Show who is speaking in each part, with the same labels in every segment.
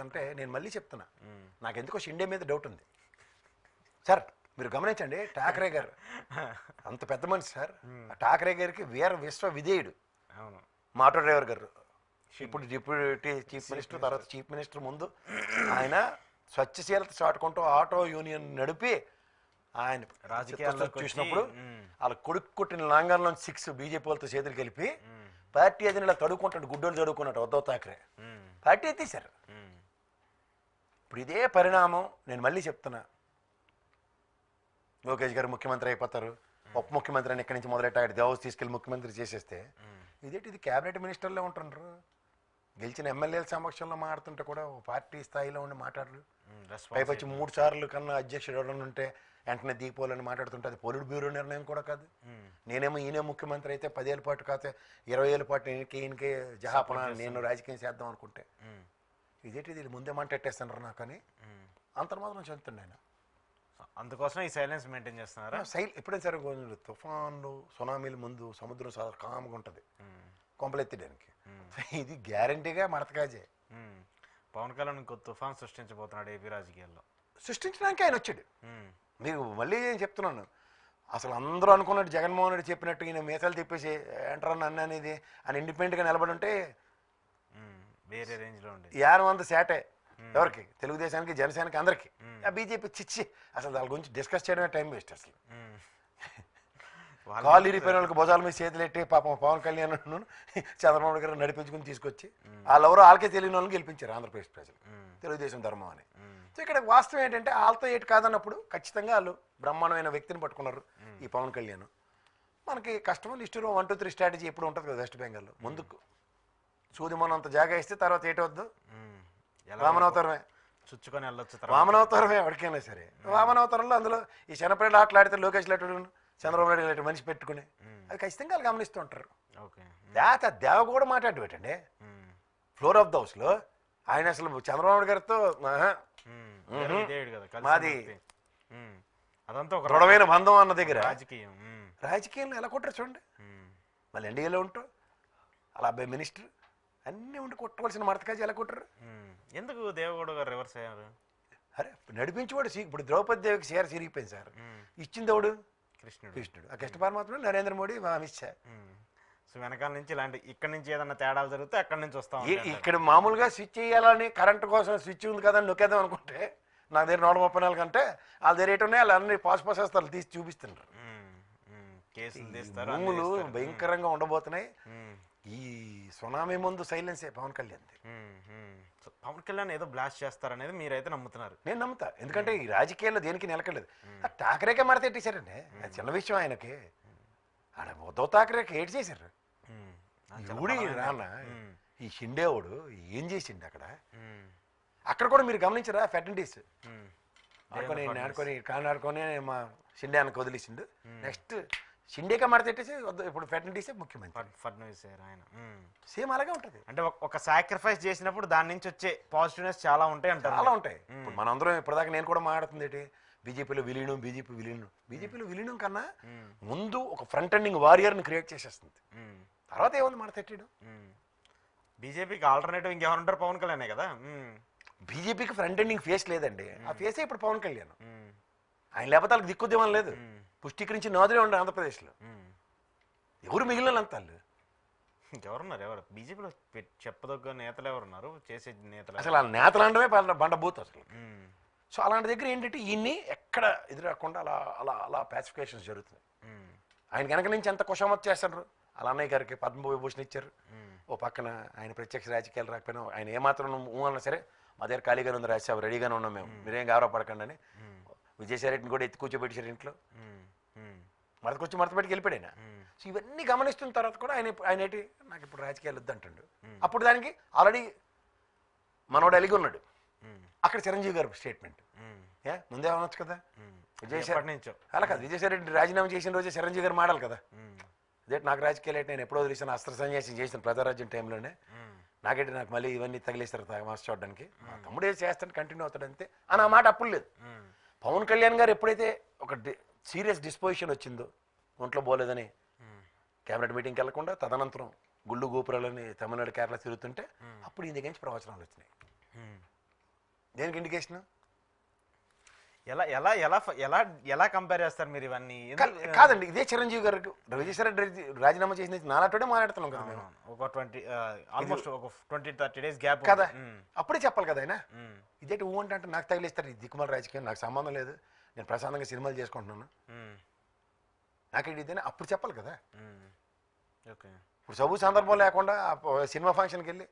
Speaker 1: అంటే నేను మళ్ళీ చెప్తున్నా, నాకు ఎందుకో షిండే మీద డౌట్ ఉంది సార్. మీరు గమనించండి, ఠాకరే గారు అంత పెద్ద మనిషి సార్. ఆ ఠాకరే గారికి వీర విశ్వ విధేయుడు మా ఆటో డ్రైవర్ గారు. ఇప్పుడు డిప్యూటీ చీఫ్ మినిస్టర్, తర్వాత చీఫ్ మినిస్టర్ ముందు ఆయన స్వచ్ఛశీలత చాటుకుంటూ ఆటో యూనియన్ నడిపి ఆయన రాజకీయాల్లో చూసినప్పుడు వాళ్ళ కొడుకు కొట్టిన లాంగర్లో 6 బీజేపీ వాళ్ళతో చేతులు కలిపి పార్టీ అధినేత తడుకుంటాడు, గుడ్డోలు చదువుకున్నాడు ఉద్ధవ్ ఠాకరే. పార్టీ ఎత్తేసారు. ఇప్పుడు ఇదే పరిణామం నేను మళ్ళీ చెప్తున్నా, లోకేష్ గారు ముఖ్యమంత్రి అయిపోతారు, ఉప ముఖ్యమంత్రి అని ఇక్కడి నుంచి మొదలెట్టి ఆయన దేవస్ తీసుకెళ్ళి ముఖ్యమంత్రి చేసేస్తే ఇదేంటి, ఇది క్యాబినెట్ మినిస్టర్లే ఉంటున్నారు. గెలిచిన ఎమ్మెల్యేల సమక్షంలో మాట్లాడుతుంటే కూడా పార్టీ స్థాయిలో ఉండి మాట్లాడరు. పైపచ్చి 3 సార్లు కన్నా అధ్యక్షుడు ఎవరైనా ఉంటే వెంటనే దిగిపోవాలని మాట్లాడుతుంటే అది పొలిట్ బ్యూరో నిర్ణయం కూడా కాదు. నేనేమో ఈయనే ముఖ్యమంత్రి అయితే 10 ఏళ్ళ పాటు కాకపోతే 20 ఏళ్ళ పాటు ఈయనకే జహాపన నేను రాజకీయం చేద్దాం అనుకుంటే ఇదేంటి, ఇది ముందే మాట్లాడేస్తున్నారు నాకు అని అంతర్మాత్రం చెందుతుండే ఆయన.
Speaker 2: అందుకోసం ఈ సైలెన్స్ మెయింటైన్ చేస్తున్నారా?
Speaker 1: ఎప్పుడైనా సరే తుఫాన్లు సునామీల ముందు సముద్రం చాలా కామ్గా ఉంటుంది కొంపలెత్తడానికి. ఇది గ్యారంటీగా మడతకాజే.
Speaker 2: పవన్ కళ్యాణ్ ఇంకో తుఫాన్ సృష్టించబోతున్నాడు ఏపీ రాజకీయాల్లో.
Speaker 1: సృష్టించడానికి ఆయన వచ్చాడు. మీకు మళ్ళీ నేను చెప్తున్నాను, అసలు అందరూ అనుకున్నట్టు జగన్మోహన్ రెడ్డి చెప్పినట్టు ఈయన మీసాలు తిప్పేసి ఎంటర్ నన్ను అనేది ఆయన ఇండిపెండెంట్గా నిలబడి ఉంటే
Speaker 2: వేరే రేంజ్లో ఉండే
Speaker 1: 50 శాటే ఎవరికి, తెలుగుదేశానికి, జనసేనకి, అందరికి. ఆ బీజేపీ చిచ్చి అసలు దాని గురించి డిస్కస్ చేయడమే టైం వేస్ట్. అసలు కాళ్ళు ఇరిపోయిన వాళ్ళకి భుజాల మీద చేతులు ఎట్టి పాపం పవన్ కళ్యాణ్ చంద్రబాబు గారు నడిపించుకుని తీసుకొచ్చి వాళ్ళెవరో వాళ్ళకే తెలియని వాళ్ళని గెలిపించారు ఆంధ్రప్రదేశ్ ప్రజలు, తెలుగుదేశం ధర్మం అని. సో ఇక్కడ వాస్తవం ఏంటంటే వాళ్ళతో ఏటి కాదన్నప్పుడు ఖచ్చితంగా వాళ్ళు బ్రహ్మాండమైన వ్యక్తిని పట్టుకున్నారు ఈ పవన్ కళ్యాణ్. మనకి కస్టమర్ లిస్టులో 1, 2, 3 స్ట్రాటజీ ఎప్పుడు ఉంటుంది కదా వెస్ట్ బెంగాల్లో. ముందుకు సూది మనంత జాగా ఇస్తే తర్వాత ఏటవద్దు, వామనవతారమే
Speaker 2: చుచ్చుకొని వెళ్ళొచ్చు.
Speaker 1: వామనవతారమే ఎవరికైనా సరే. వామనవతారంలో అందులో ఈ శనపేట ఆటలాడితే లోకేష్ లెటర్, చంద్రబాబు నాయుడు లాంటి మనిషి పెట్టుకుని అది ఖచ్చితంగా వాళ్ళు గమనిస్తూ ఉంటారు. దేవ కూడా మాట్లాడి పెట్టండి ఫ్లోర్ ఆఫ్ ద హౌస్లో. ఆయన అసలు చంద్రబాబు గారితో మాది
Speaker 2: అదంతా ఒక
Speaker 1: దృఢమైన బంధం అన్న దగ్గర
Speaker 2: రాజకీయంలో
Speaker 1: ఎలా కొట్టరు చూడండి. మళ్ళీ ఎన్డీఏలో ఉంటారు అలా అబ్బాయి మినిస్టర్ అన్నీ ఉండి కొట్టవలసిన మడతకాజీ ఎలా కొట్టరు.
Speaker 2: ఎందుకు దేవగౌడ గారు రివర్స్ అయ్యారు?
Speaker 1: అరే నడిపించేవాడు ఇప్పుడు ద్రౌపది దేవికి చీర చిరిగిపోయింది సార్, ఇచ్చింది ఎవడు? కృష్ణుడు. ఆ కృష్ణ పరమాత్మ నరేంద్ర మోడీ, అమిత్ షా.
Speaker 2: సో వెనకాల నుంచి ఇలాంటి ఇక్కడ నుంచి ఏదన్నా తేడాలు జరిగితే అక్కడి నుంచి వస్తాం.
Speaker 1: ఇక్కడ మామూలుగా స్విచ్ చేయాలని కరెంటు కోసం స్విచ్ ఉంది కదా నొక్కేద్దాం అనుకుంటే నాకు దగ్గర 134 కంటే వాళ్ళ దగ్గర ఏంటి ఉన్నాయి, వాళ్ళు అన్ని పాస్ తీసి చూపిస్తున్నారు.
Speaker 2: కేసులు తీస్తారు,
Speaker 1: భూములు భయంకరంగా ఉండబోతున్నాయి. ఈ సునామీ ముందు సైలెన్సే పవన్ కళ్యాణ్.
Speaker 2: పవన్ కళ్యాణ్ ఏదో బ్లాస్ట్ చేస్తారనేది మీరైతే నమ్ముతున్నారు?
Speaker 1: నేను నమ్ముతా, ఎందుకంటే ఈ రాజకీయాల్లో దేనికి నిలకలేదు. ఠాకరేకే మడతెట్టేశారండి, అది చిన్న విషయం ఆయనకి. ఆడ ఉద్ధవ్ ఠాకరేకి ఏడు చేశారు. ఊడి నాన్న ఈ షిండేవాడు ఏం చేసిండు అక్కడ కూడా మీరు గమనించరా? ఫెటర్నిటీస్ ఆడుకొని కానాడుకొని మా షిండే అన్నకు వదిలేసిండు. నెక్స్ట్ షిండేగా మడతెట్టేసి ఇప్పుడు ఫెటర్నిటీసే ముఖ్యమంత్రి
Speaker 2: ఫడ్నవీస్ ఆయన.
Speaker 1: సేమ్ అలాగే ఉంటుంది.
Speaker 2: అంటే ఒక సాక్రిఫైస్ చేసినప్పుడు దాని నుంచి వచ్చే పాజిటివ్నెస్ చాలా ఉంటాయి అంటారు.
Speaker 1: చాలా ఉంటాయి. ఇప్పుడు మనందరం ఇప్పటిదాకా నేను కూడా మాట్లాడుతుంది ఏంటి, బీజేపీలో విలీనం. బీజేపీలో విలీనం కన్నా ముందు ఒక ఫ్రంట్ ఎండింగ్ వారియర్ని క్రియేట్ చేసేస్తుంది. తర్వాత ఏముంది మడతెట్టడం.
Speaker 2: బీజేపీకి ఆల్టర్నేటివ్ ఇంకెవరు ఉంటారు? పవన్ కళ్యాణే కదా.
Speaker 1: బీజేపీకి ఫ్రంట్ ఎండింగ్ ఫేస్ లేదండి, ఆ ఫేసే ఇప్పుడు పవన్ కళ్యాణ్. ఆయన లేకపోతే వాళ్ళకి దిక్కుద్యమం లేదు. పుష్టికరించి నాదులే ఉండే ఆంధ్రప్రదేశ్లో. ఎవరు మిగిలినంత వాళ్ళు
Speaker 2: ఇంకెవరున్నారు? ఎవరు బీజేపీలో చెప్పదగ్గ నేతలు ఎవరున్నారు? చేసే నేతలు
Speaker 1: అసలు వాళ్ళ నేతలు అనడమే బండబూత్ అసలు. సో అలాంటి దగ్గర ఏంటంటే ఈయన్ని ఎక్కడ ఎదురాకుండా అలా అలా అలా పాసిఫికేషన్స్ జరుగుతున్నాయి. ఆయన వెనక నుంచి ఎంత కుషామత్ చేస్తారు. అలా అన్నయ్య గారికి పద్మవిభూషణ్ ఇచ్చారు. ఓ పక్కన ఆయన ప్రత్యక్ష రాజకీయాలు రాకపోయినా ఆయన ఏమాత్రం అన్నా సరే మా దగ్గర ఖాళీగానే ఉంది, రాజాబు రెడీగానే ఉన్నాం మేము, మీరేం గౌరవపడకండి అని విజయసాయిరెడ్డిని కూడా ఎత్తి కూర్చోబెట్టారు ఇంట్లో. మడతపెట్టి వెళ్ళిపోయాడు ఆయన. సో ఇవన్నీ గమనిస్తున్న తర్వాత కూడా ఆయన ఏంటి, నాకు ఇప్పుడు రాజకీయాలు వద్దంటాడు. అప్పుడు దానికి ఆల్రెడీ మనోడు అలిగి ఉన్నాడు. అక్కడ చిరంజీవి గారు స్టేట్మెంట్ ముందే అనొచ్చు కదా, విజయసాయి అలా కాదు, విజయసాయిరెడ్డి రాజీనామా చేసిన రోజే చిరంజీవి గారు మాడాలి కదా. అదే నాకు రాజకీయాలు ఏంటి, నేను ఎప్పుడో వదిలేసిన అస్త్ర సన్యాసం చేసిన ప్రజారాజ్యం టైంలోనే నాకేంటి, నాకు మళ్ళీ ఇవన్నీ తగిలేస్తారు మాస్ చూడడానికి, మా తమ్ముడు ఏది చేస్తాను కంటిన్యూ అవుతాడు అంతే అని ఆ మాట అప్పుడు లేదు. పవన్ కళ్యాణ్ గారు ఎప్పుడైతే ఒక సీరియస్ డిస్పోజిషన్ వచ్చిందో, ఒంట్లో పోలేదని క్యాబినెట్ మీటింగ్కి వెళ్లకుండా తదనంతరం గుళ్ళు గోపురాలని తమిళనాడు కేరళ తిరుగుతుంటే అప్పుడు ఈ దగ్గర నుంచి ప్రవచనాలు వచ్చినాయి. దేనికి ఇండికేషన్?
Speaker 2: ఎలా ఎలా ఎలా ఎలా ఎలా కంపేర్ చేస్తారు మీరు ఇవన్నీ?
Speaker 1: కాదండి, ఇదే చిరంజీవి గారికి విజయసాయి రెడ్డి రాజీనామా చేసిన నాలాంటి మాట్లాడుతున్నాం కదా మేము.
Speaker 2: ఒక 20 ఆల్మోస్ట్ ఒక 20-30 days గ్యాప్
Speaker 1: కదా, అప్పుడే చెప్పాలి కదా ఆయన. ఇదేంటి ఊ అంటే నాకు తగిలిస్తారు ఈ దిక్కుమాల రాజకీయం, నాకు సంబంధం లేదు, నేను ప్రశాంతంగా సినిమాలు చేసుకుంటున్నాను, నాకేంటి ఇదేనా అప్పుడు చెప్పాలి కదా.
Speaker 2: ఓకే,
Speaker 1: ఇప్పుడు చదువు సందర్భం లేకుండా సినిమా ఫంక్షన్కి వెళ్ళి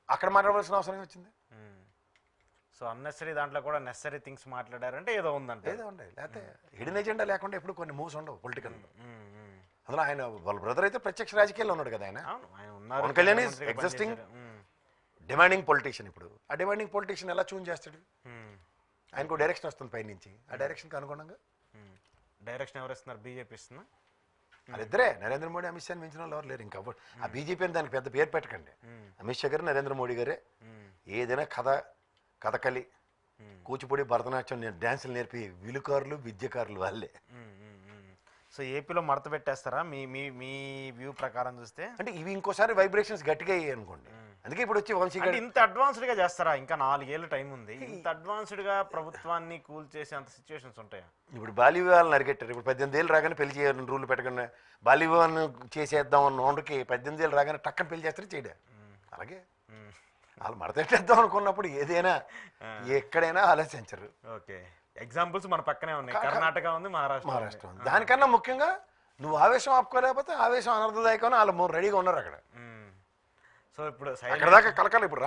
Speaker 1: అక్కడ మాట్లాడవలసిన అవసరం వచ్చింది.
Speaker 2: సో అన్నెసరీ దాంట్లో కూడా నెసరీ థింగ్స్ మాట్లాడారంటే ఏదో ఉందంటే
Speaker 1: ఏదో ఉండే, లేకపోతే హిడెన్ ఎజెండా లేకుండా ఎప్పుడు కొన్ని మూవ్స్ ఉండవు పొలిటికల్. అందులో ఆయన వాళ్ళ బ్రదర్ అయితే ప్రత్యక్ష రాజకీయాల్లో ఉన్నాడు కదా ఆయన. Pawan Kalyan is existing demanding politician. ఇప్పుడు ఆ డిమాండింగ్ పొలిటీషియన్ ఎలా చూన్ చేస్తాడు? ఆయనకు డైరెక్షన్ వస్తుంది పైనుంచి, ఆ డైరెక్షన్కి అనుగుణంగా
Speaker 2: డైరెక్షన్ ఎవరు ఇస్తున్నారు? బీజేపీ ఇస్తున్నా?
Speaker 1: వాళ్ళిద్దరే, నరేంద్ర మోడీ అమిత్ షాని మించిన వాళ్ళు ఎవరు లేరు. ఇంకా ఆ బీజేపీ అని దానికి పెద్ద పేరు పెట్టకండి. అమిత్ షా గారు, నరేంద్ర మోడీ గారే ఏదైనా కథకళి, కూచిపూడి, భరతనాట్యం డ్యాన్సులు నేర్పి విలుకారులు, విద్యకారులు వాళ్ళే.
Speaker 2: సో ఏపీలో మడత పెట్టేస్తారా మీ మీ మీ వ్యూ ప్రకారం చూస్తే?
Speaker 1: అంటే ఇవి ఇంకోసారి వైబ్రేషన్స్ గట్టిగా అయ్యాయి అనుకోండి. అందుకే ఇప్పుడు వచ్చి వంశీ
Speaker 2: ఇంత అడ్వాన్స్డ్గా చేస్తారా? ఇంకా 4 ఏళ్ళ టైం ఉంది, ఇంత అడ్వాన్స్డ్గా ప్రభుత్వాన్ని కూల్ చేసే అంత సిచ్యువేషన్స్ ఉంటాయా?
Speaker 1: ఇప్పుడు బాల్య వివాహాలను అరికెట్టారు. ఇప్పుడు 18 ఏళ్ళు రాగానే పెళ్లి చేయాలని రూల్ పెట్టకుండా బాల్య వివాహం చేసేద్దాం అన్న వండుకి 18 ఏళ్ళు రాగానే టక్కన పెళ్లి చేస్తారు చేయడా. అలాగే వాళ్ళు మడతెట్టేద్దాం అనుకున్నప్పుడు ఏదైనా ఎక్కడైనా ఆలోచించరు.
Speaker 2: ఓకే, ఎగ్జాంపుల్స్ మన పక్కనే ఉన్నాయి, కర్ణాటక ఉంది, మహారాష్ట్ర
Speaker 1: ఉంది. దానికన్నా ముఖ్యంగా నువ్వు ఆవేశం ఆపుకోలేకపోతే ఆవేశం అనర్థదాయకం వాళ్ళు రెడీగా ఉన్నారు అక్కడ.
Speaker 2: సో ఇప్పుడు
Speaker 1: అక్కడ దాకా కలకాలి. ఇప్పుడు